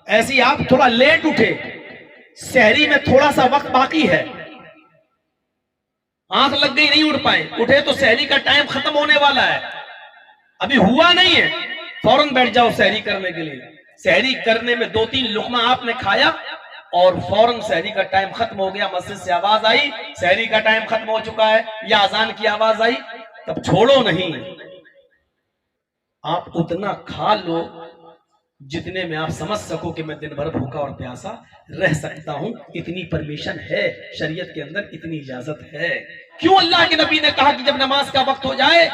ایسی آپ تھوڑا لیٹ اٹھے, سحری میں تھوڑا سا وقت باقی ہے, آنکھ لگ گئی نہیں اٹھ پائے, اٹھے تو سحری کا ٹائم ختم ہونے والا ہے, ابھی ہوا نہیں ہے, فوراً بیٹھ جاؤ سحری کرنے کے لیے. سحری کرنے میں 2-3 لقمہ آپ نے کھایا اور فوراً سحری کا ٹائم ختم ہو گیا, مسجد سے آواز آئی سحری کا ٹائم ختم ہو چکا ہے یا اذان کی آواز آئی, تب چھوڑو نہیں, آپ اتنا کھا لو جتنے میں آپ سمجھ سکو کہ میں دن بھر بھوکا اور پیاسا رہ سکتا ہوں. اتنی پرمیشن ہے شریعت کے اندر, اتنی اجازت ہے. کیوں اللہ کے نبی نے کہا کہ جب نماز کا وقت ہو جائے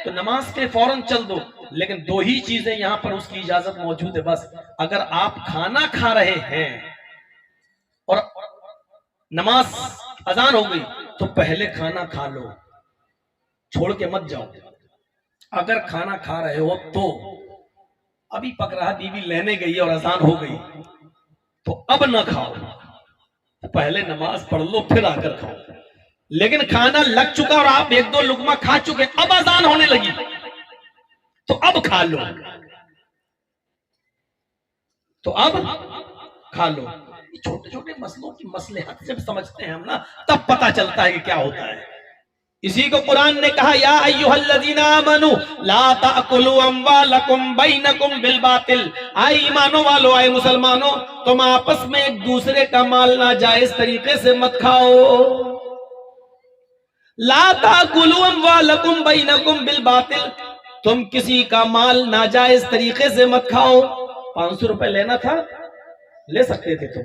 تو نماز کے فوراً چل دو, لیکن 2 ہی چیزیں یہاں پر اس کی اجازت موجود ہے بس. اگر آپ کھانا کھا رہے ہیں اور نماز اذان ہو گئی تو پہلے کھانا کھا لو, چھوڑ کے مت جاؤ. اگر کھانا کھا رہے ہو تو ابھی پک رہا, بیوی لینے گئی اور اذان ہو گئی تو اب نہ کھاؤ, پہلے نماز پڑھ لو پھر آ کر کھاؤ. لیکن کھانا لگ چکا اور آپ 1-2 لقمہ کھا چکے, اب اذان ہونے لگی تو اب کھا لو, تو اب کھا لو. چھوٹے چھوٹے مسئلوں کی مصلحت جب سمجھتے ہیں ہم نا, تب پتا چلتا ہے کہ کیا ہوتا ہے. اسی کو قرآن نے کہا یا ایھا الذین آمنوا لا تأکلوا اموالکم بینکم بالباطل, اے ایمانوں والو, اے مسلمانوں, تم آپس میں ایک دوسرے کا مال ناجائز طریقے سے مت کھاؤ. لا تأکلوا اموالکم بینکم بالباطل, تم کسی کا مال ناجائز طریقے سے مت کھاؤ. 500 روپے لینا تھا لے سکتے تھے تم,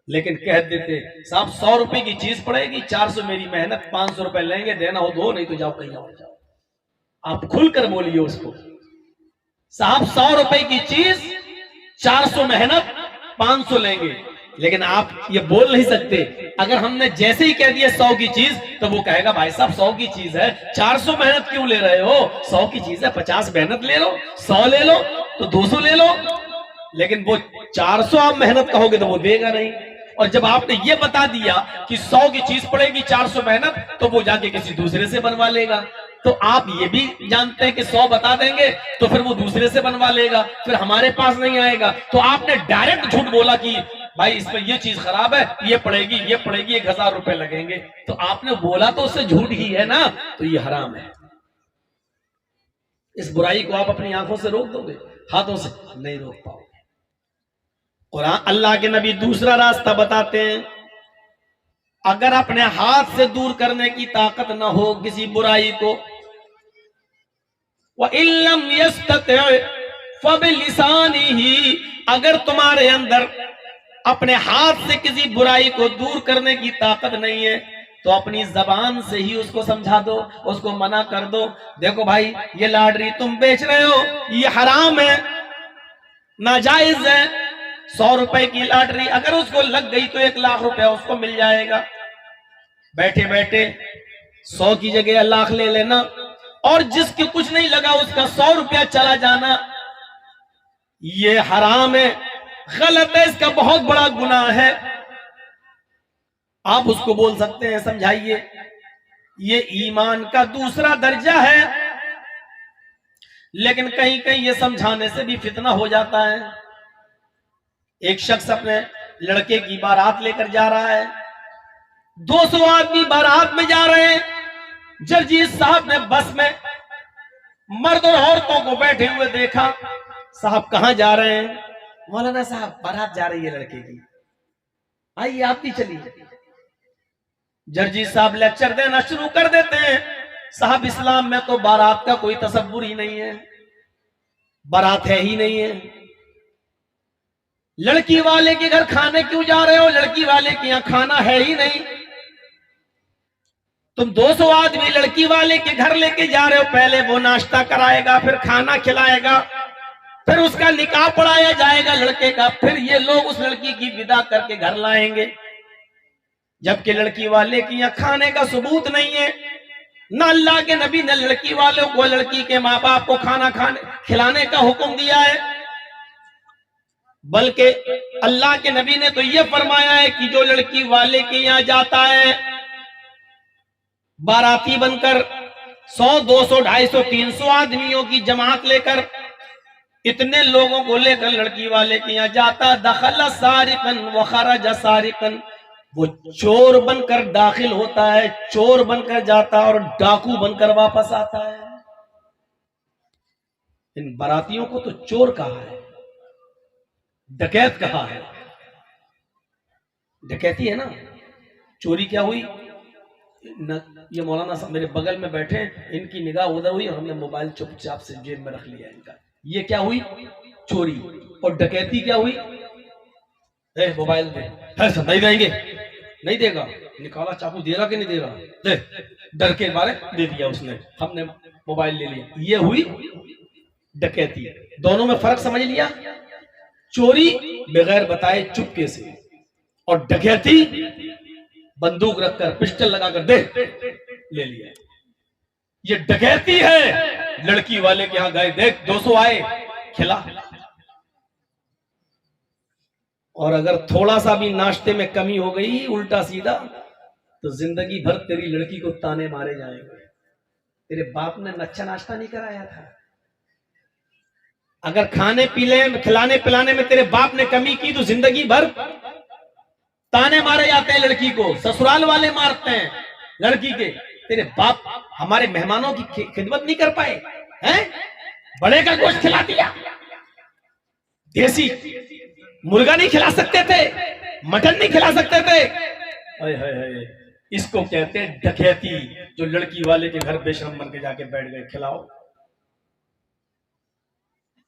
لیکن کہہ دیتے صاحب 100 روپے کی چیز پڑے گی, 400 میری محنت, 500 روپے لیں گے, دینا ہو دو نہیں تو جاؤ کہیں اور جاؤ. آپ کھل کر بولیے اس کو, صاحب 100 روپے کی چیز 400 محنت 500 لیں گے. لیکن آپ یہ بول نہیں سکتے. اگر ہم نے جیسے ہی کہہ دیا 100 کی چیز تو وہ کہے گا بھائی صاحب 100 کی چیز ہے 400 محنت کیوں لے رہے ہو, 100 کی چیز ہے 50 محنت لے لو, 100 لے لو تو 200 لے لو. لیکن وہ 400 آپ محنت کہو گے تو وہ دے گا نہیں. اور جب آپ نے یہ بتا دیا کہ 100 کی چیز پڑے گی 400 محنت, تو وہ جا کے کسی دوسرے سے بنوا لے گا. تو آپ یہ بھی جانتے ہیں کہ 100 بتا دیں گے تو پھر وہ دوسرے سے بنوا لے گا, پھر ہمارے پاس نہیں آئے گا. تو آپ نے ڈائریکٹ جھوٹ بولا کہ بھائی اس میں یہ چیز خراب ہے, یہ پڑے گی 1000 روپے لگیں گے. تو آپ نے بولا تو اس سے جھوٹ ہی ہے نا, تو یہ حرام ہے. اس برائی کو آپ اپنی آنکھوں سے روک دو گے, ہاتھوں سے نہیں روک پاؤ. قرآن اللہ کے نبی دوسرا راستہ بتاتے ہیں, اگر اپنے ہاتھ سے دور کرنے کی طاقت نہ ہو کسی برائی کو, وَإِن لَّمْ يَسْتَطِعْ فَبِلِسَانِهِ, اگر تمہارے اندر اپنے ہاتھ سے کسی برائی کو دور کرنے کی طاقت نہیں ہے تو اپنی زبان سے ہی اس کو سمجھا دو, اس کو منع کر دو. دیکھو بھائی یہ لاٹری تم بیچ رہے ہو یہ حرام ہے, ناجائز ہے. 100 روپے کی لاٹری اگر اس کو لگ گئی تو 1 لاکھ روپے اس کو مل جائے گا. بیٹھے بیٹھے 100 کی جگہ 1 لاکھ لے لینا, اور جس کے کچھ نہیں لگا اس کا 100 روپیہ چلا جانا, یہ حرام ہے, غلط ہے, اس کا بہت بڑا گناہ ہے. آپ اس کو بول سکتے ہیں سمجھائیے, یہ ایمان کا دوسرا درجہ ہے, لیکن کہیں کہیں یہ سمجھانے سے بھی فتنہ ہو جاتا ہے. ایک شخص اپنے لڑکے کی بارات لے کر جا رہا ہے, 200 آدمی بارات میں جا رہے ہیں. جرجیت صاحب نے بس میں مرد اور عورتوں کو بیٹھے ہوئے دیکھا. صاحب کہاں جا رہے ہیں؟ مولانا صاحب بارات جا رہی ہے لڑکے کی, آئیے آپ بھی چلیے. جرجیت صاحب لیکچر دینا شروع کر دیتے ہیں, صاحب اسلام میں تو بارات کا کوئی تصور ہی نہیں ہے, بارات ہے ہی نہیں ہے. لڑکی والے کے گھر کھانے کیوں جا رہے ہو, لڑکی والے کے یہاں کھانا ہے ہی نہیں. تم 200 آدمی لڑکی والے کے گھر لے کے جا رہے ہو, پہلے وہ ناشتہ کرائے گا, پھر کھانا کھلائے گا, پھر اس کا نکاح پڑھایا جائے گا لڑکے کا, پھر یہ لوگ اس لڑکی کی ودا کر کے گھر لائیں گے. جبکہ لڑکی والے کی یہاں کھانے کا ثبوت نہیں ہے. نہ اللہ کے نبی نے لڑکی والوں کو لڑکی کے ماں باپ کو کھانا کھلانے کا حکم دیا ہے, بلکہ اللہ کے نبی نے تو یہ فرمایا ہے کہ جو لڑکی والے کے یہاں جاتا ہے باراتی بن کر 100 200 250 300 آدمیوں کی جماعت لے کر, اتنے لوگوں کو لے کر لڑکی والے کے یہاں جاتا، دخل سارقن وخرج سارقن، وہ چور بن کر داخل ہوتا ہے، چور بن کر جاتا اور ڈاکو بن کر واپس آتا ہے۔ ان براتیوں کو تو چور کہا ہے، ڈکیت کہا ہے۔ ڈکیتی ہے نا، چوری کیا ہوئی؟ یہ مولانا صاحب میرے بغل میں بیٹھے، ان کی نگاہ ادھر ہوئی اور ہم نے موبائل چپ چاپ سے جیب میں رکھ لیا ان کا۔ یہ کیا ہوئی؟ چوری۔ اور ڈکیتی کیا ہوئی؟ اے موبائل دے، نہیں دیں گے، نہیں دے گا، نکالا چاقو، دے رہا کہ نہیں دے رہا، دے، ڈر کے بارے دے دیا اس نے، ہم نے موبائل لے لیا۔ یہ ہوئی ڈکیتی۔ دونوں میں فرق سمجھ لیا؟ چوری بغیر بتائے چپکے سے، اور ڈکیتی بندوق رکھ کر، پسٹل لگا کر، دے، لے لیا۔ یہ ڈکیتی ہے۔ لڑکی والے کے ہاں گئے، دیکھ 200 آئے، کھلا۔ اور اگر تھوڑا سا بھی ناشتے میں کمی ہو گئی الٹا سیدھا، تو زندگی بھر تیری لڑکی کو تانے مارے جائیں گے، تیرے باپ نے اچھا ناشتہ نہیں کرایا تھا۔ اگر کھانے پینے کھلانے پلانے میں تیرے باپ نے کمی کی تو زندگی بھر تانے مارے جاتے ہیں لڑکی کو، سسرال والے مارتے ہیں لڑکی کے۔ تیرے باپ ہمارے مہمانوں کی خدمت نہیں کر پائے ہیں؟ بڑے کا گوشت کھلا دیا، دیسی مرغا نہیں کھلا سکتے تھے، مٹن نہیں کھلا سکتے تھے۔ اس کو کہتے ہیں ڈکیتی، جو لڑکی والے کے گھر بے شرم بن کے جا کے بیٹھ گئے، کھلاؤ۔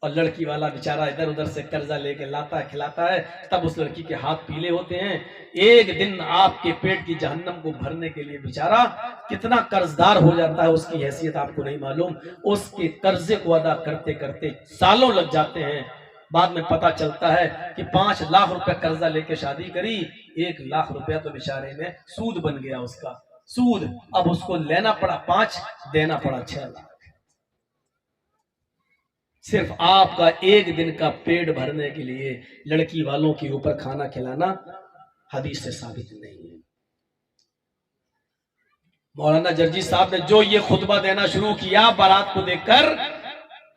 اور لڑکی والا بیچارہ ادھر ادھر سے قرضہ لے کے لاتا ہے، کھلاتا ہے، تب اس لڑکی کے ہاتھ پیلے ہوتے ہیں۔ ایک دن آپ کے پیٹ کی جہنم کو بھرنے کے لیے بیچارہ کتنا قرضدار ہو جاتا ہے، اس کی حیثیت آپ کو نہیں معلوم۔ اس کے قرضے کو ادا کرتے کرتے سالوں لگ جاتے ہیں۔ بعد میں پتا چلتا ہے کہ 5 لاکھ روپے قرضہ لے کے شادی کری، 1 لاکھ روپیہ تو بیچارے میں سود بن گیا اس کا، سود۔ اب اس کو لینا پڑا 5، دینا پڑا 6 لاکھ۔ صرف آپ کا ایک دن کا پیٹ بھرنے کے لیے لڑکی والوں کے اوپر کھانا کھلانا حدیث سے ثابت نہیں ہے۔ مولانا جرجی صاحب نے جو یہ خطبہ دینا شروع کیا بارات کو دیکھ کر،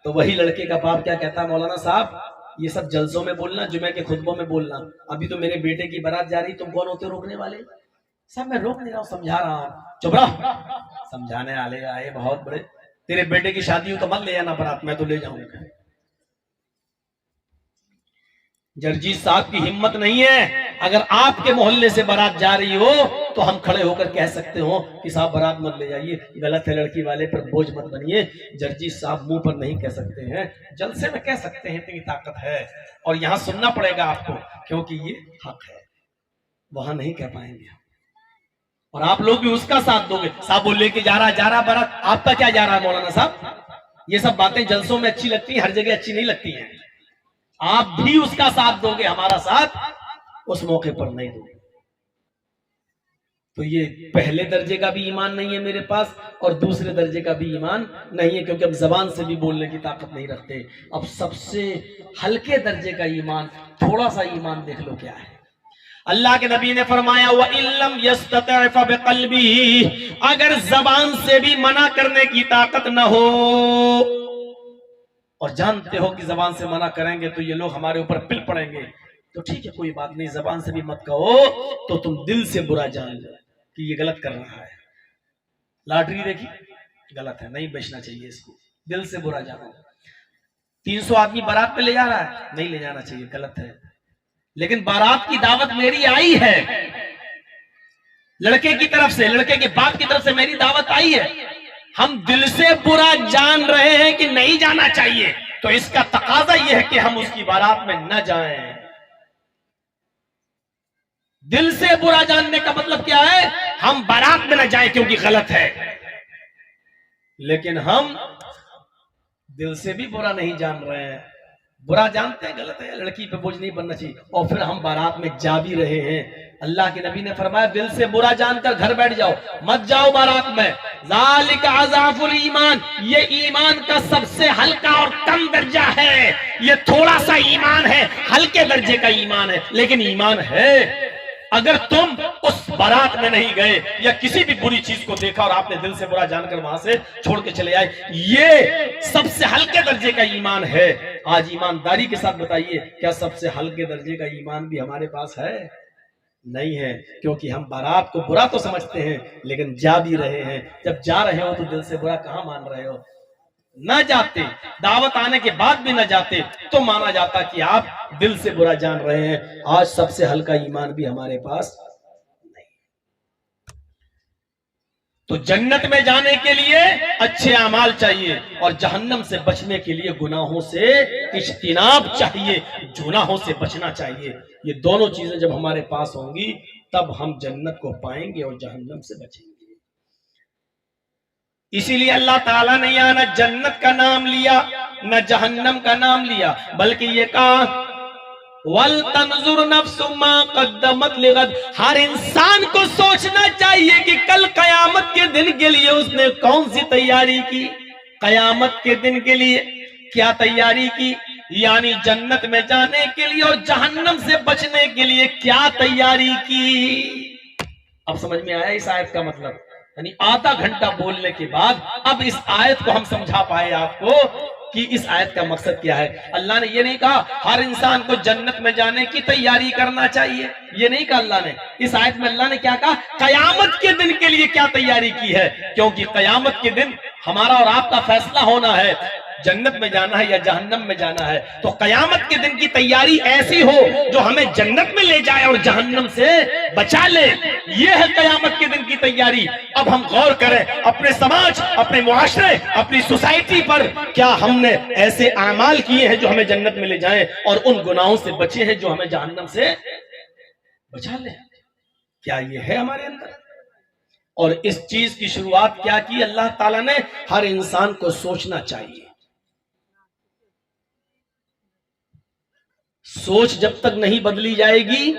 تو وہی لڑکے کا باپ کیا کہتا ہے، مولانا صاحب یہ سب جلسوں میں بولنا، جمعہ کے خطبوں میں بولنا، ابھی تو میرے بیٹے کی بارات جا رہی، تم کون ہوتے روکنے والے؟ صاحب میں روک نہیں رہا ہوں، سمجھا رہا ہوں۔ چپ رہا، سمجھانے والے آئے بہت بڑے، تیرے بیٹے کی شادی ہو تو مت لے جانا بارات، میں تو لے جاؤں گا۔ جرجی صاحب کی ہمت نہیں ہے، اگر آپ کے محلے سے بارات جا رہی ہو تو ہم کھڑے ہو کر کہہ سکتے ہو کہ صاحب بارات مت لے جائیے، غلط ہے، لڑکی والے پر بوجھ مت بنیے۔ جرجی صاحب منہ پر نہیں کہہ سکتے ہیں، جلسے میں کہہ سکتے ہیں، اتنی طاقت ہے، اور یہاں سننا پڑے گا آپ کو کیونکہ یہ حق ہے، وہاں نہیں کہہ پائیں گے۔ اور آپ لوگ بھی اس کا ساتھ دو گے، صاحب وہ لے کے جا رہا بارات، آپ کا کیا جا رہا ہے مولانا صاحب؟ یہ سب باتیں جلسوں میں اچھی لگتی ہیں، ہر جگہ اچھی نہیں لگتی ہیں۔ آپ بھی اس کا ساتھ دو گے، ہمارا ساتھ اس موقع پر نہیں دو گے۔ تو یہ پہلے درجے کا بھی ایمان نہیں ہے میرے پاس، اور دوسرے درجے کا بھی ایمان نہیں ہے، کیونکہ اب زبان سے بھی بولنے کی طاقت نہیں رکھتے۔ اب سب سے ہلکے درجے کا ایمان، تھوڑا سا ایمان دیکھ لو کیا ہے۔ اللہ کے نبی نے فرمایا وَإِن لَّمْ يَسْتَطِعْ فَبِقَلْبِهِ، اگر زبان سے بھی منع کرنے کی طاقت نہ ہو، اور جانتے ہو کہ زبان سے منع کریں گے تو یہ لوگ ہمارے اوپر پل پڑیں گے، تو ٹھیک ہے کوئی بات نہیں، زبان سے بھی مت کہو، تو تم دل سے برا جان لو کہ یہ غلط کر رہا ہے۔ لاٹری دیکھی، غلط ہے، نہیں بیچنا چاہیے اس کو، دل سے برا جانا۔ 300 آدمی بارات پہ لے جا رہا ہے، نہیں لے جانا چاہیے، غلط ہے۔ لیکن بارات کی دعوت میری آئی ہے، لڑکے کی طرف سے، لڑکے کے باپ کی طرف سے میری دعوت آئی ہے، ہم دل سے برا جان رہے ہیں کہ نہیں جانا چاہیے، تو اس کا تقاضا یہ ہے کہ ہم اس کی بارات میں نہ جائیں۔ دل سے برا جاننے کا مطلب کیا ہے؟ ہم بارات میں نہ جائیں کیونکہ غلط ہے، لیکن ہم دل سے بھی برا نہیں جان رہے ہیں، برا جانتے ہیں غلط ہے، لڑکی پہ بوجھ نہیں بننا چاہیے، اور پھر ہم بارات میں جا بھی رہے ہیں۔ اللہ کے نبی نے فرمایا دل سے برا جان کر گھر بیٹھ جاؤ، مت جاؤ بارات میں۔ ذالک اضعف الایمان، یہ ایمان کا سب سے ہلکا اور کم درجہ ہے، یہ تھوڑا سا ایمان ہے، ہلکے درجے کا ایمان ہے، لیکن ایمان ہے۔ اگر تم اس بارات میں نہیں گئے یا کسی بھی بری چیز کو دیکھا اور آپ نے دل سے برا جان کر وہاں سے چھوڑ کے چلے آئے، یہ سب سے ہلکے درجے کا ایمان ہے۔ آج ایمانداری کے ساتھ بتائیے، کیا سب سے ہلکے درجے کا ایمان بھی ہمارے پاس ہے؟ نہیں ہے، کیونکہ ہم بارات کو برا تو سمجھتے ہیں لیکن جا بھی رہے ہیں۔ جب جا رہے ہو تو دل سے برا کہاں مان رہے ہو؟ نہ جاتے، دعوت آنے کے بعد بھی نہ جاتے تو مانا جاتا کہ آپ دل سے برا جان رہے ہیں۔ آج سب سے ہلکا ایمان بھی ہمارے پاس نہیں۔ تو جنت میں جانے کے لیے اچھے اعمال چاہیے اور جہنم سے بچنے کے لیے گناہوں سے اجتناب چاہیے، گناہوں سے بچنا چاہیے۔ یہ دونوں چیزیں جب ہمارے پاس ہوں گی تب ہم جنت کو پائیں گے اور جہنم سے بچیں گے۔ اسی لیے اللہ تعالیٰ نے یہاں نہ جنت کا نام لیا نہ جہنم کا نام لیا، بلکہ یہ کہا وَلْتَنْظُرْ نَفْسٌ مَا قَدَّمَتْ لِغَدٍ۔ ہر انسان کو سوچنا چاہیے کہ کل قیامت کے دن کے لیے اس نے کون سی تیاری کی، قیامت کے دن کے لیے کیا تیاری کی، یعنی جنت میں جانے کے لیے اور جہنم سے بچنے کے لیے کیا تیاری کی۔ اب سمجھ میں آیا اس آیت کا مطلب؟ یعنی آدھا گھنٹہ بولنے کے بعد اب اس آیت کو ہم سمجھا پائے آپ کو کہ اس آیت کا مقصد کیا ہے۔ اللہ نے یہ نہیں کہا ہر انسان کو جنت میں جانے کی تیاری کرنا چاہیے، یہ نہیں کہا اللہ نے۔ اس آیت میں اللہ نے کیا کہا؟ قیامت کے دن کے لیے کیا تیاری کی ہے، کیونکہ قیامت کے دن ہمارا اور آپ کا فیصلہ ہونا ہے، جنت میں جانا ہے یا جہنم میں جانا ہے۔ تو قیامت کے دن کی تیاری ایسی ہو جو ہمیں جنت میں لے جائے اور جہنم سے بچا لے، یہ ہے قیامت کے دن کی تیاری۔ اب ہم غور کریں اپنے سماج، اپنے معاشرے، اپنی سوسائٹی پر، کیا ہم نے ایسے اعمال کیے ہیں جو ہمیں جنت میں لے جائیں اور ان گناہوں سے بچے ہیں جو ہمیں جہنم سے بچا لیں؟ کیا یہ ہے ہمارے اندر؟ اور اس چیز کی شروعات کیا کی اللہ تعالیٰ نے؟ ہر انسان کو سوچنا چاہیے۔ سوچ جب تک نہیں بدلی جائے گی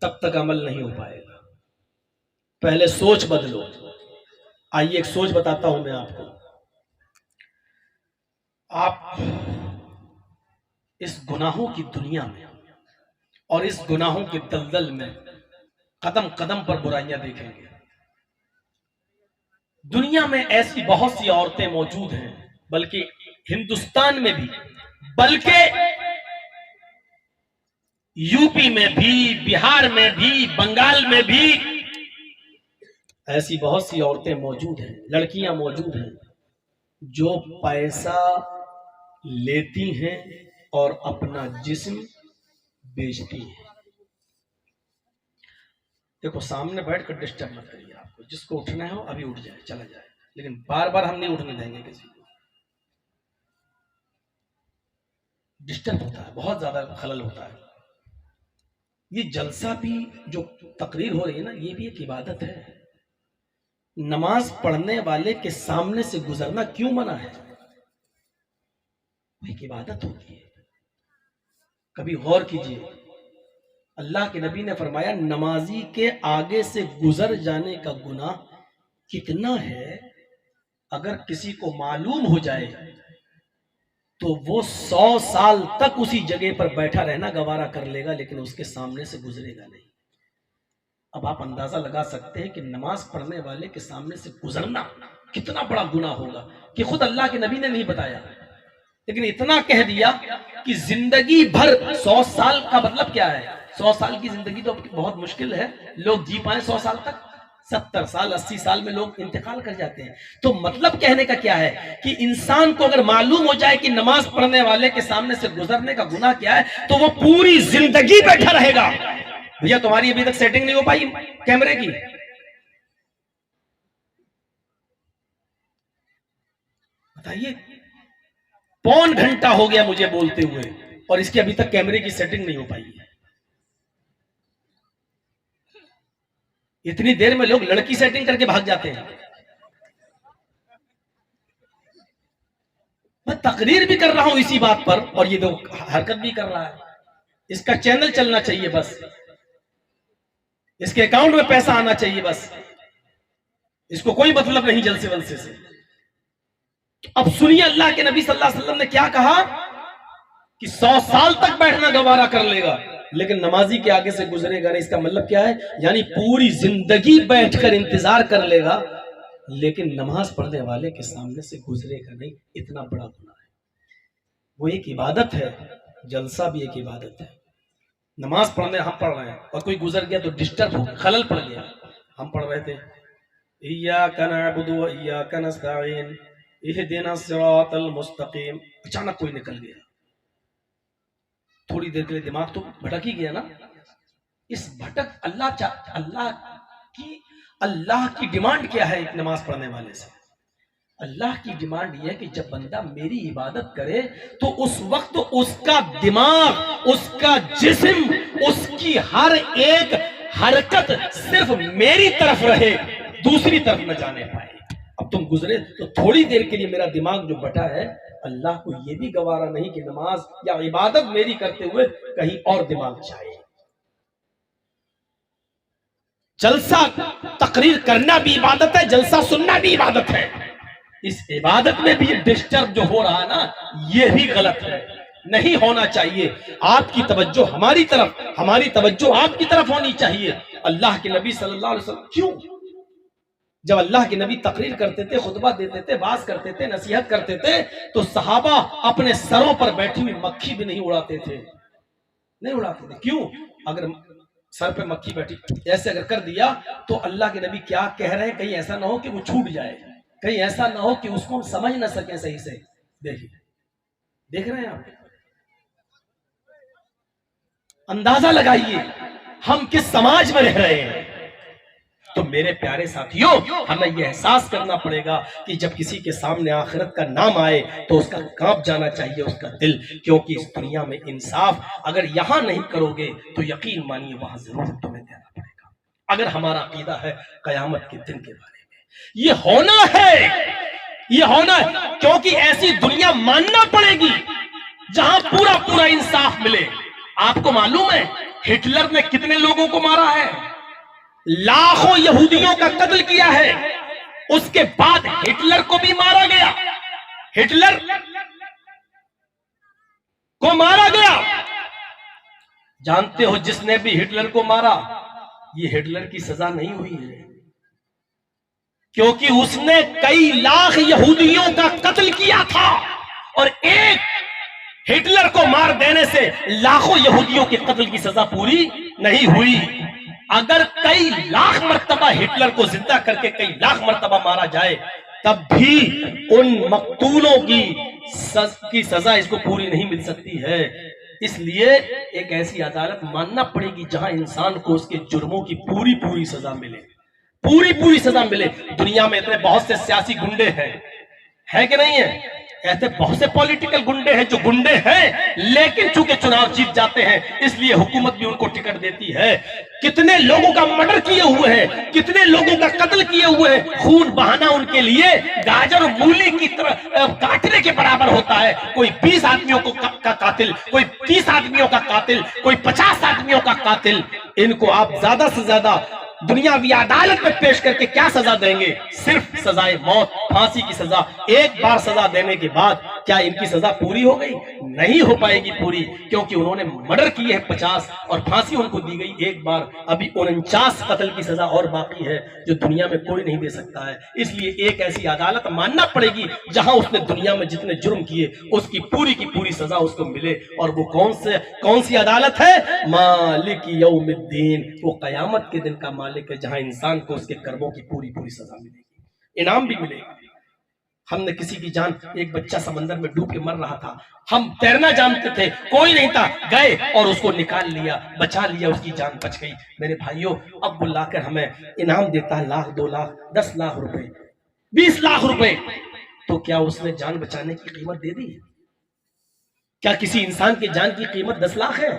تب تک عمل نہیں ہو پائے گا۔ پہلے سوچ بدلو۔ آئیے ایک سوچ بتاتا ہوں میں آپ کو۔ آپ اس گناہوں کی دنیا میں اور اس گناہوں کے دلدل میں قدم قدم پر برائیاں دیکھیں گے۔ دنیا میں ایسی بہت سی عورتیں موجود ہیں، بلکہ ہندوستان میں بھی، بلکہ یو پی میں بھی، بہار میں بھی، بنگال میں بھی ایسی بہت سی عورتیں موجود ہیں، لڑکیاں موجود ہیں جو پیسہ لیتی ہیں اور اپنا جسم بیچتی ہیں۔ دیکھو سامنے بیٹھ کر ڈسٹرب مت کریے، آپ کو جس کو اٹھنا ہے ابھی اٹھ جائے، چلا جائے، لیکن بار بار ہم نہیں اٹھنے دیں گے کسی کو۔ ڈسٹرب ہوتا ہے، بہت زیادہ خلل ہوتا ہے۔ یہ جلسہ بھی جو تقریر ہو رہی ہے نا، یہ بھی ایک عبادت ہے۔ نماز پڑھنے والے کے سامنے سے گزرنا کیوں منع ہے؟ وہ ایک عبادت ہوتی ہے۔ کبھی غور کیجئے، اللہ کے نبی نے فرمایا نمازی کے آگے سے گزر جانے کا گناہ کتنا ہے؟ اگر کسی کو معلوم ہو جائے تو وہ 100 سال تک اسی جگہ پر بیٹھا رہنا گوارا کر لے گا، لیکن اس کے سامنے سے گزرے گا نہیں۔ اب آپ اندازہ لگا سکتے ہیں کہ نماز پڑھنے والے کے سامنے سے گزرنا کتنا بڑا گناہ ہوگا، کہ خود اللہ کے نبی نے نہیں بتایا، لیکن اتنا کہہ دیا کہ زندگی بھر 100 سال کا مطلب کیا ہے؟ 100 سال کی زندگی تو بہت مشکل ہے لوگ جی پائیں 100 سال تک، 70 سال 80 سال میں لوگ انتقال کر جاتے ہیں۔ تو مطلب کہنے کا کیا ہے کہ انسان کو اگر معلوم ہو جائے کہ نماز پڑھنے والے کے سامنے سے گزرنے کا گناہ کیا ہے تو وہ پوری زندگی بیٹھا رہے گا۔ بھیا تمہاری ابھی تک سیٹنگ نہیں ہو پائی کیمرے کی؟ بتائیے، پون گھنٹہ ہو گیا مجھے بولتے ہوئے اور اس کی ابھی تک کیمرے کی سیٹنگ نہیں ہو پائی ہے۔ اتنی دیر میں لوگ لڑکی سیٹنگ کر کے بھاگ جاتے ہیں۔ میں تقریر بھی کر رہا ہوں اسی بات پر اور یہ تو حرکت بھی کر رہا ہے۔ اس کا چینل چلنا چاہیے، بس اس کے اکاؤنٹ میں پیسہ آنا چاہیے، بس اس کو کوئی مطلب نہیں جلسے ولسے سے۔ اب سنیے اللہ کے نبی صلی اللہ علیہ وسلم نے کیا کہا کہ 100 سال تک بیٹھنا گوارا کر لے گا، لیکن نمازی کے آگے سے گزرے گا نہیں. اس کا مطلب کیا ہے؟ یعنی پوری زندگی بیٹھ کر انتظار کر لے گا لیکن نماز پڑھنے والے کے سامنے سے گزرے گا نہیں. اتنا بڑا گناہ ہے. وہ ایک عبادت ہے، جلسہ بھی ایک عبادت ہے. نماز پڑھنے ہم پڑھ رہے ہیں اور کوئی گزر گیا تو ڈسٹرب ہو گیا، خلل پڑ گیا. ہم پڑھ رہے تھے ایاک نعبد و ایاک نستعین اہدنا الصراط المستقیم، اچانک کوئی نکل گیا، تھوڑی دیر کے لیے دماغ تو بھٹک ہی گیا نا. اس بھٹک اللہ کی ڈیمانڈ کیا ہے ایک نماز پڑھنے والے سے؟ اللہ کی ڈیمانڈ یہ ہے کہ جب بندہ میری عبادت کرے تو اس وقت اس کا دماغ، اس کا جسم، اس کی ہر ایک حرکت صرف میری طرف رہے، دوسری طرف نہ جانے پائے. اب تم گزرے تو تھوڑی دیر کے لیے میرا دماغ جو بٹا ہے، اللہ کو یہ بھی گوارا نہیں کہ نماز یا عبادت میری کرتے ہوئے کہیں اور دماغ جائے. جلسہ تقریر کرنا بھی عبادت ہے، جلسہ سننا بھی عبادت ہے. اس عبادت میں بھی ڈسٹرب جو ہو رہا ہے نا، یہ بھی غلط ہے، نہیں ہونا چاہیے. آپ کی توجہ ہماری طرف، ہماری توجہ آپ کی طرف ہونی چاہیے. اللہ کے نبی صلی اللہ علیہ وسلم کیوں جب اللہ کے نبی تقریر کرتے تھے، خطبہ دیتے تھے، واعظ کرتے تھے، نصیحت کرتے تھے تو صحابہ اپنے سروں پر بیٹھی ہوئی مکھی بھی نہیں اڑاتے تھے، نہیں اڑاتے تھے. کیوں؟ اگر سر پہ مکھی بیٹھی ایسے اگر کر دیا تو اللہ کے نبی کیا کہہ رہے ہیں کہیں ایسا نہ ہو کہ وہ چھوٹ جائے، کہیں ایسا نہ ہو کہ اس کو ہم سمجھ نہ سکیں صحیح سے. دیکھیے، دیکھ رہے ہیں آپ، اندازہ لگائیے ہم کس سماج میں رہ رہے ہیں. تو میرے پیارے ساتھیوں، ہمیں یہ احساس کرنا پڑے گا کہ جب کسی کے سامنے آخرت کا نام آئے تو اس کا کانپ جانا چاہیے اس کا دل، کیونکہ اس دنیا میں انصاف اگر یہاں نہیں کرو گے تو یقین مانیے وہاں ضرور تمہیں دینا پڑے گا. اگر ہمارا عقیدہ ہے قیامت کے دن کے بارے میں، یہ ہونا ہے، یہ ہونا ہے، کیونکہ ایسی دنیا ماننا پڑے گی جہاں پورا پورا انصاف ملے. آپ کو معلوم ہے ہٹلر نے کتنے لوگوں کو مارا ہے؟ لاکھوں یہودیوں کا قتل کیا ہے. اس کے بعد ہٹلر کو بھی مارا گیا، ہٹلر کو مارا گیا. جانتے ہو جس نے بھی ہٹلر کو مارا، یہ ہٹلر کی سزا نہیں ہوئی ہے، کیونکہ اس نے کئی لاکھ یہودیوں کا قتل کیا تھا اور ایک ہٹلر کو مار دینے سے لاکھوں یہودیوں کے قتل کی سزا پوری نہیں ہوئی. اگر کئی لاکھ مرتبہ ہٹلر کو زندہ کر کے کئی لاکھ مرتبہ مارا جائے تب بھی ان مقتولوں کی سزا اس کو پوری نہیں مل سکتی ہے. اس لیے ایک ایسی عدالت ماننا پڑے گی جہاں انسان کو اس کے جرموں کی پوری پوری سزا ملے، پوری پوری سزا ملے. دنیا میں اتنے بہت سے سیاسی گنڈے ہیں کہ نہیں ہیں؟ ایسے بہت سے پولیٹیکل گنڈے ہیں جو گنڈے ہیں لیکن چونکہ چناؤ جیت جاتے ہیں اس لیے حکومت بھی ان کو ٹکٹ دیتی ہے. کتنے لوگوں کا مرڈر کیے ہوئے ہیں، کتنے لوگوں کا قتل کیے ہوئے ہیں. خون بہانا ان کے لیے گاجر مولی کی طرح کاٹنے کے برابر ہوتا ہے. کوئی 20 آدمیوں کا قاتل، کوئی 30 آدمیوں کا قاتل، کوئی 50 آدمیوں کا قاتل. ان کو آپ زیادہ سے زیادہ دنیاوی عدالت میں پیش کر کے کیا سزا دیں گے؟ صرف سزائے موت، پھانسی کی سزا. ایک بار سزا دینے کے بعد کیا ان کی سزا پوری ہو گئی؟ نہیں ہو پائے گی پوری، کیونکہ انہوں نے مرڈر کیے ہیں 50 اور پھانسی ان کو دی گئی ایک بار. ابھی 49 قتل کی سزا اور باقی ہے جو دنیا میں کوئی نہیں دے سکتا ہے. اس لیے ایک ایسی عدالت ماننا پڑے گی جہاں اس نے دنیا میں جتنے جرم کیے اس کی پوری سزا اس کو ملے. اور وہ کون سی عدالت ہے؟ مالک یوم الدین، وہ قیامت کے دن کا مالک ہے جہاں انسان کو اس کے کرموں کی پوری سزا ملے گی، انعام بھی ملے گا. ہم نے کسی کی جان، ایک بچہ سمندر میں ڈوب کے مر رہا تھا، ہم تیرنا جانتے تھے، کوئی نہیں تھا، گئے اور اس کو نکال لیا، بچا لیا، اس کی جان بچ گئی. میرے بھائیوں، اب وہ لا کر ہمیں انعام دیتا ہے 1 لاکھ 2 لاکھ 10 لاکھ روپے 20 لاکھ روپے. تو کیا اس نے جان بچانے کی قیمت دے دی؟ کیا کسی انسان کی جان کی قیمت 10 لاکھ ہے،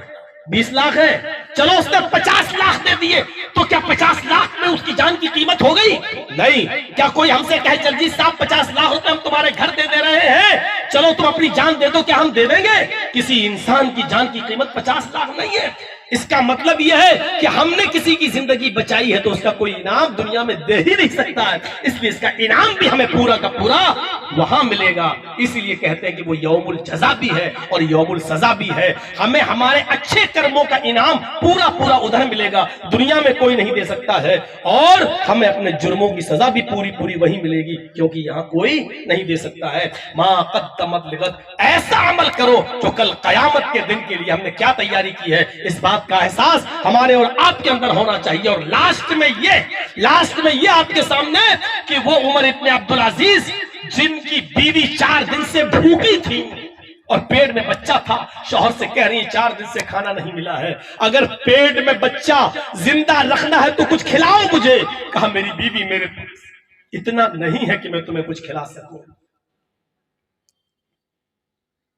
20 لاکھ ہے؟ چلو اس نے 50 لاکھ دے دیے تو کیا 50 لاکھ میں اس کی جان کی قیمت ہو گئی؟ نہیں. کیا کوئی ہم سے کہے چل جی صاحب 50 لاکھ روپے ہم تمہارے گھر دے رہے ہیں، چلو تم اپنی جان دے دو، کیا ہم دے دیں گے؟ کسی انسان کی جان کی قیمت 50 لاکھ نہیں ہے. اس کا مطلب یہ ہے کہ ہم نے کسی کی زندگی بچائی ہے تو اس کا کوئی انعام دنیا میں دے ہی نہیں سکتا ہے. اس لیے اس کا انعام بھی ہمیں پورا کا پورا وہاں ملے گا. اسی لیے کہتے ہیں کہ وہ یوم الجزا بھی ہے اور یوم السزا بھی ہے. ہمیں ہمارے اچھے کرموں کا انعام پورا پورا ادھر ملے گا, دنیا میں کوئی نہیں دے سکتا ہے, اور ہمیں اپنے جرموں کی سزا بھی پوری پوری وہی ملے گی, کیونکہ یہاں کوئی نہیں دے سکتا ہے. ما قدمت لغد, ایسا عمل کرو جو کل قیامت کے دن کے لیے ہم نے کیا تیاری کی ہے, اس بات کا احساس ہمارے اور آپ کے اندر ہونا چاہیے. اور لاسٹ میں یہ آپ کے سامنے کہ وہ عمر ابن عبدالعزیز جن کی بیوی 4 دن سے بھوکی تھی اور پیٹ میں بچہ تھا, شوہر سے کہہ رہی 4 دن سے کھانا نہیں ملا ہے, اگر پیٹ میں بچہ زندہ رکھنا ہے تو کچھ کھلاؤ مجھے. کہا میری بیوی میرے اتنا نہیں ہے کہ میں تمہیں کچھ کھلا سکوں.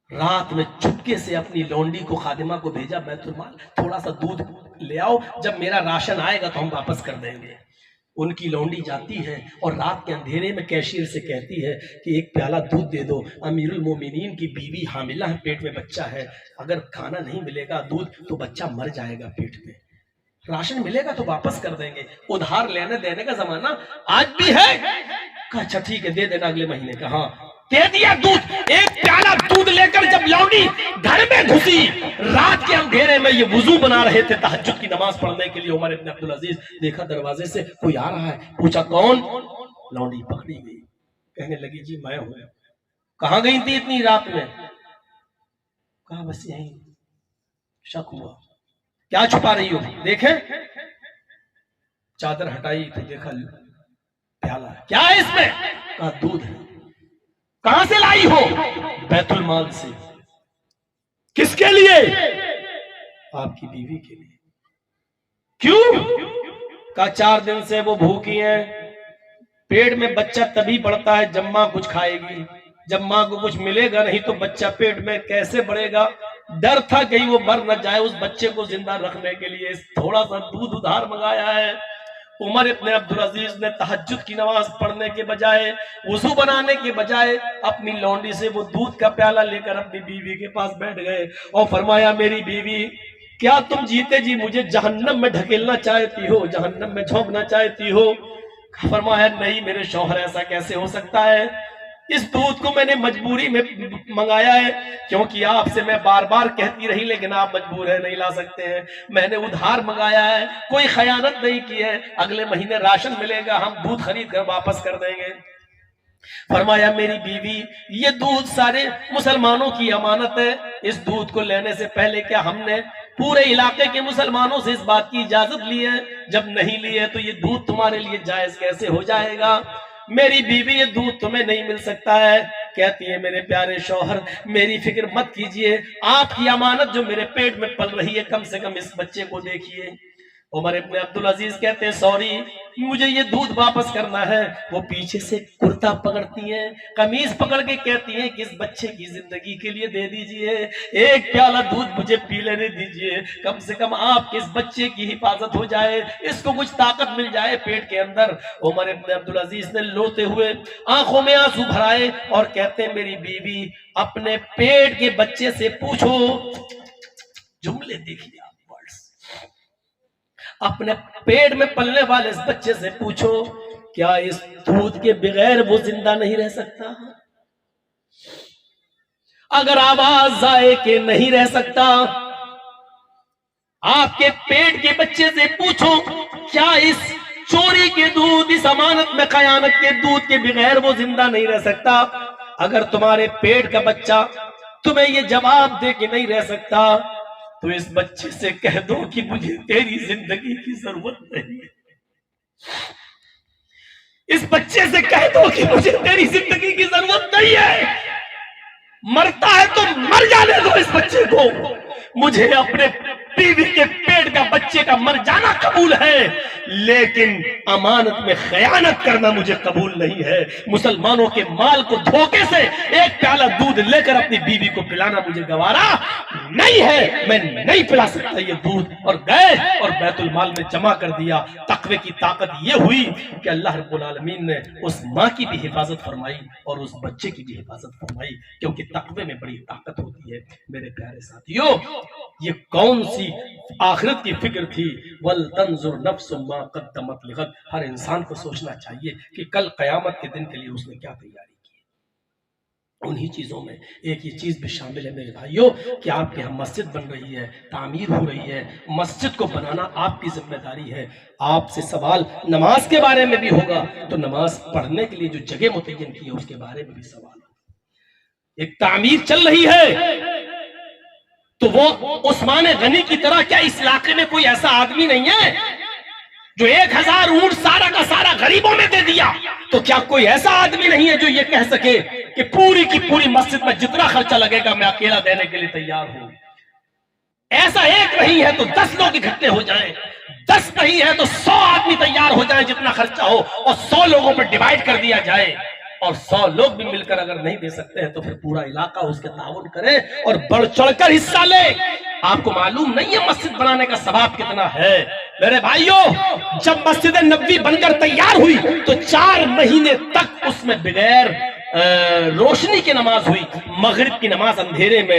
رات میں چپکے سے اپنی لونڈی کو, خادمہ کو بھیجا, بیت المال تھوڑا سا دودھ لے آؤ, جب میرا راشن آئے گا تو ہم واپس کر دیں گے. ان کی لونڈی جاتی ہے اور رات کے اندھیرے میں کیشیر سے کہتی ہے کہ ایک پیالہ دودھ دے دو, امیر المومنین کی بیوی حاملہ ہے, پیٹ میں بچہ ہے, اگر کھانا نہیں ملے گا دودھ تو بچہ مر جائے گا پیٹ میں, راشن ملے گا تو واپس کر دیں گے. ادھار لینے دینے کا زمانہ آج بھی ہے. کہا اچھا ٹھیک ہے دے دینا اگلے مہینے کا. ہاں دے دیا دودھ, ایک پیالہ دودھ لے کر جب لونڈی گھر میں گھسی, رات کے اندھیرے میں یہ وضو بنا رہے تھے تہجد کی نماز پڑھنے کے لیے, عمر ابن عبدالعزیز دیکھا دروازے سے کوئی آ رہا ہے, پوچھا کون, لونڈی پکڑی گئی, کہنے لگی جی میں ہوں. کہاں گئی تھی اتنی رات میں؟ کہا بس یہیں. شک ہوا, کیا چھپا رہی ہو, دیکھیں چادر ہٹائی تو دیکھا پیالہ, کیا ہے اس میں؟ کہا دودھ ہے. کہاں سے لائی ہو؟ بیت المال سے. کس کے لیے؟ آپ کی بیوی کے لیے. کیوں؟ کہا 4 دن سے وہ بھوکی ہیں, پیٹ میں بچہ تبھی بڑھتا ہے جب ماں کچھ کھائے گی, جب ماں کو کچھ ملے گا نہیں تو بچہ پیٹ میں کیسے بڑھے گا. ڈر تھا کہیں وہ مر نہ جائے, اس بچے کو زندہ رکھنے کے لیے تھوڑا سا دودھ ادھار منگایا ہے. عمر ابن عبدالعزیز نے تہجد کی نماز پڑھنے کے بجائے, وضو بنانے کے بجائے, اپنی لونڈی سے وہ دودھ کا پیالہ لے کر اپنی بیوی کے پاس بیٹھ گئے اور فرمایا میری بیوی کیا تم جیتے جی مجھے جہنم میں ڈھکیلنا چاہتی ہو, جہنم میں جھونکنا چاہتی ہو؟ فرمایا نہیں میرے شوہر, ایسا کیسے ہو سکتا ہے, اس دودھ کو میں نے مجبوری میں منگایا ہے, کیونکہ آپ سے میں بار بار کہتی رہی لیکن آپ مجبور ہیں نہیں لا سکتے ہیں, میں نے ادھار منگایا ہے, کوئی خیانت نہیں کی ہے, اگلے مہینے راشن ملے گا ہم دودھ خرید کر واپس کر دیں گے. فرمایا میری بیوی یہ دودھ سارے مسلمانوں کی امانت ہے, اس دودھ کو لینے سے پہلے کیا ہم نے پورے علاقے کے مسلمانوں سے اس بات کی اجازت لی ہے؟ جب نہیں لی ہے تو یہ دودھ تمہارے لیے جائز کیسے ہو جائے گا؟ میری بیوی یہ دودھ تمہیں نہیں مل سکتا ہے. کہتی ہے میرے پیارے شوہر میری فکر مت کیجئے, آپ کی امانت جو میرے پیٹ میں پل رہی ہے کم سے کم اس بچے کو دیکھیے. عمر ابن عبدالعزیز کہتے ہیں سوری مجھے یہ دودھ واپس کرنا ہے. وہ پیچھے سے کرتا پکڑتی ہیں, قمیض پکڑ کے کہتی ہیں کہ اس بچے کی زندگی کے لیے دے دیجئے, ایک پیالہ دودھ مجھے پی لینے دیجئے, کم سے کم آپ کے اس بچے کی حفاظت ہو جائے, اس کو کچھ طاقت مل جائے پیٹ کے اندر. عمر ابن عبدالعزیز نے لوتے ہوئے آنکھوں میں آنسو بھرائے اور کہتے ہیں میری بیوی اپنے پیٹ کے بچے سے پوچھو, جملے دیکھیے اپنے پیٹ میں پلنے والے اس بچے سے پوچھو کیا اس دودھ کے بغیر وہ زندہ نہیں رہ سکتا؟ اگر آواز آئے کہ نہیں رہ سکتا, آپ کے پیٹ کے بچے سے پوچھو کیا اس چوری کے دودھ, اس امانت میں خیانت کے دودھ کے بغیر وہ زندہ نہیں رہ سکتا؟ اگر تمہارے پیٹ کا بچہ تمہیں یہ جواب دے کہ نہیں رہ سکتا تو اس بچے سے کہہ دو کہ مجھے تیری زندگی کی ضرورت نہیں ہے. اس بچے سے کہہ دو کہ مجھے تیری زندگی کی ضرورت نہیں ہے, مرتا ہے تو مر جانے دو اس بچے کو, مجھے اپنے بیوی کے پیٹ کا بچے کا مر جانا قبول ہے لیکن امانت میں خیانت کرنا مجھے قبول نہیں ہے. مسلمانوں کے مال کو دھوکے سے ایک پیالہ دودھ لے کر اپنی بیوی کو پلانا مجھے گوارا نہیں ہے, میں نہیں پلا سکتا یہ دودھ. اور گئے اور بیت المال میں جمع کر دیا. تقوی کی طاقت یہ ہوئی کہ اللہ رب العالمین نے اس ماں کی بھی حفاظت فرمائی اور اس بچے کی بھی حفاظت فرمائی, کیونکہ تقوی میں بڑی طاقت ہوتی ہے. میرے پیارے ساتھیوں یہ کون سی آخرت کی فکر تھی, وَلْتَنْظُرْ نَفْسٌ مَا قَدَّمَتْ لِغَدٍ. ہر انسان کو سوچنا چاہیے کہ کل قیامت کے دن کے لیے اس نے کیا تیاری کی. انہی چیزوں میں ایک یہ چیز بھی شامل ہے میرے بھائیوں کہ آپ کے یہاں مسجد بن رہی ہے، تعمیر ہو رہی ہے، مسجد کو بنانا آپ کی ذمہ داری ہے۔ آپ سے سوال نماز کے بارے میں بھی ہوگا، تو نماز پڑھنے کے لیے جو جگہ متعین کی ہے اس کے بارے میں بھی سوال ہوگا۔ ایک تعمیر چل رہی ہے تو وہ عثمان غنی کی طرح کیا اس علاقے میں کوئی ایسا آدمی نہیں ہے جو 1000 اونٹ سارا کا سارا غریبوں میں دے دیا؟ تو کیا کوئی ایسا آدمی نہیں ہے جو یہ کہہ سکے کہ پوری کی پوری مسجد میں جتنا خرچہ لگے گا میں اکیلا دینے کے لیے تیار ہوں؟ ایسا ایک نہیں ہے تو 10 لوگ اکٹھے ہو جائیں، 10 نہیں ہے تو 100 آدمی تیار ہو جائیں، جتنا خرچہ ہو اور 100 لوگوں پر ڈیوائیڈ کر دیا جائے، اور 100 لوگ بھی مل کر اگر نہیں دے سکتے ہیں تو پھر پورا علاقہ اس کے تعاون کرے اور بڑھ چڑھ کر حصہ لے۔ آپ کو معلوم نہیں ہے مسجد بنانے کا ثواب کتنا ہے؟ میرے بھائیوں، جب مسجد نبوی بن کر تیار ہوئی تو 4 مہینے تک اس میں بغیر روشنی کی نماز ہوئی، مغرب کی نماز اندھیرے میں،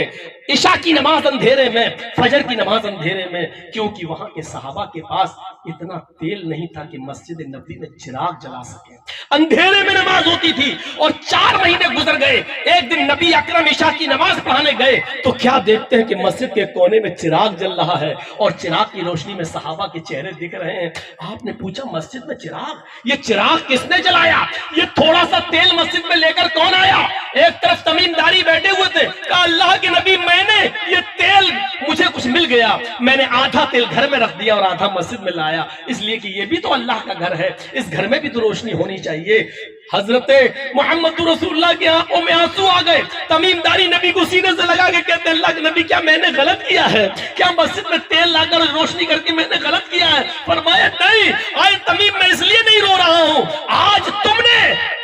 عشاء کی نماز اندھیرے میں، فجر کی نماز اندھیرے میں، کیونکہ وہاں کے صحابہ کے پاس اتنا تیل نہیں تھا کہ مسجد نبوی میں چراغ جلا سکے، اندھیرے میں نماز ہوتی تھی۔ اور 4 مہینے گزر گئے، ایک دن نبی اکرم عشاء کی نماز پڑھانے گئے تو کیا دیکھتے ہیں کہ مسجد کے کونے میں چراغ جل رہا ہے اور چراغ کی روشنی میں صحابہ کے چہرے دکھ رہے ہیں۔ آپ نے پوچھا مسجد میں چراغ، یہ چراغ کس نے جلایا؟ یہ تھوڑا سا تیل مسجد میں لے کر کون آیا؟ ایک طرف تمیم داری بیٹھے ہوئے تھے، کہا اللہ کے نبی میں نے یہ تیل مجھے کچھ مل گیا، میں نے آدھا تیل گھر میں رکھ دیا اور آدھا مسجد میں لایا، اس لیے کہ یہ بھی تو اللہ کا گھر ہے، اس گھر میں بھی تو روشنی ہونی چاہیے۔ حضرت محمد رسول اللہ کی آنکھوں میں آنسو آ گئے، تمیم داری نبی کو سینے سے لگا کے کہتے ہیں اللہ کے نبی کیا میں نے غلط کیا ہے؟ کیا مسجد میں تیل لا کر روشنی کر کے میں نے غلط کیا ہے؟ فرمایا نہیں، آج تمیم میں اس لیے نہیں رو رہا ہوں، آج تم نے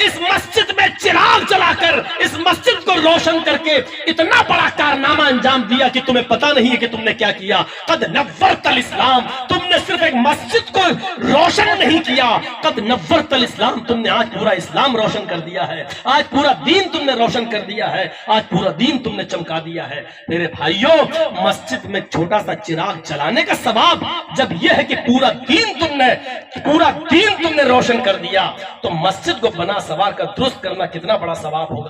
اس مسجد میں چراغ جلا کر اس مسجد کو روشن کر کے اتنا بڑا کارنامہ انجام دیا کہ تمہیں پتا نہیں ہے کہ تم نے کیا کیا۔ قد نورت الاسلام، تم نے صرف ایک مسجد کو روشن نہیں کیا، قد نورت الاسلام، تم نے آج پورا اسلام روشن کر دیا ہے، آج پورا دین تم نے روشن کر دیا ہے، آج پورا دین تم نے چمکا دیا ہے۔ میرے بھائیوں، مسجد میں چھوٹا سا چراغ جلانے کا ثواب جب یہ ہے کہ پورا دین تم نے روشن کر دیا، تو مسجد کو بنا سوار کر درست کرنا کتنا بڑا ثواب ہوگا۔